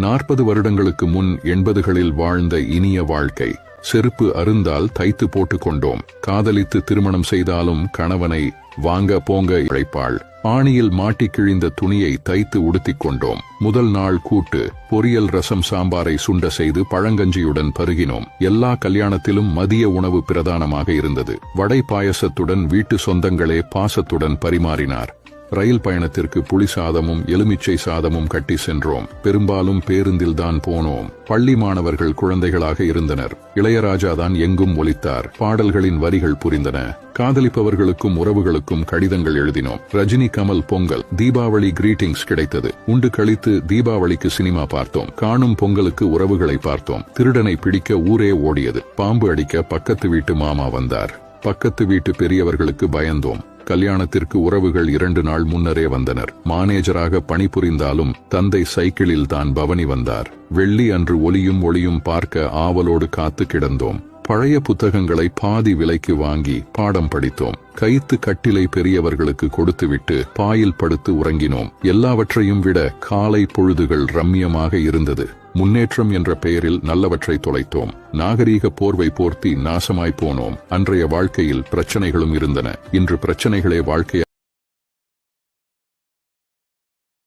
40 வருடங்களுக்கு முன் 80களில் வாழ்ந்த இனிய வாழ்க்கை. செருப்பு அருந்தால் தைத்து போட்டுக் கொண்டோம். காதலித்து திருமணம் செய்தாலும் கணவனை வாங்க போங்க இழைப்பாள். ஆணியில் மாட்டி கிழிந்த துணியை தைத்து உடுத்திக் கொண்டோம். முதல் நாள் கூட்டு, பொரியல், ரசம், சாம்பாரை சுண்ட செய்து பழங்கஞ்சியுடன் பருகினோம். எல்லா கல்யாணத்திலும் மதிய உணவு பிரதானமாக இருந்தது. வடை பாயசத்துடன் வீட்டு சொந்தங்களே பாசத்துடன் பரிமாறினார். ரயில் பயணத்திற்கு புளி சாதமும் எலுமிச்சை சாதமும் கட்டி சென்றோம். பெரும்பாலும் பேருந்தில்தான் போனோம். பள்ளி மாணவர்கள் குழந்தைகளாக இருந்தனர். இளையராஜா தான் எங்கும் ஒலித்தார். பாடல்களின் வரிகள் புரிந்தன. காதலிப்பவர்களுக்கும் உறவுகளுக்கும் கடிதங்கள் எழுதினோம். ரஜினி, கமல் பொங்கல், தீபாவளி கிரீட்டிங்ஸ் கிடைத்தது. உண்டு கழித்து தீபாவளிக்கு சினிமா பார்த்தோம். காணும் பொங்கலுக்கு உறவுகளை பார்த்தோம். திருடனை பிடிக்க ஊரே ஓடியது. பாம்பு அடிக்க பக்கத்து வீட்டு மாமா வந்தார். பக்கத்து வீட்டு பெரியவர்களுக்கு பயந்தோம். கல்யாணத்திற்கு உறவுகள் 2 நாள் முன்னரே வந்தனர். மானேஜராக பணிபுரிந்தாலும் தந்தை சைக்கிளில் தான் பவனி வந்தார். வெள்ளி அன்று ஒளியும் பார்க்க ஆவலோடு காத்து கிடந்தோம். பழைய புத்தகங்களை பாதி விலைக்கு வாங்கி பாடம் படித்தோம். கைத்து கட்டிலை பெரியவர்களுக்கு கொடுத்துவிட்டு பாயில் படுத்து உறங்கினோம். எல்லாவற்றையும் விட காலை பொழுதுகள் ரம்யமாக இருந்தது. முன்னேற்றம் என்ற பெயரில் நல்லவற்றை தொலைத்தோம். நாகரீக போர்வை போர்த்தி நாசமாய் போனோம். அன்றைய வாழ்க்கையில் பிரச்சனைகளும் இருந்தன. இன்று பிரச்சனைகளே வாழ்க்கை.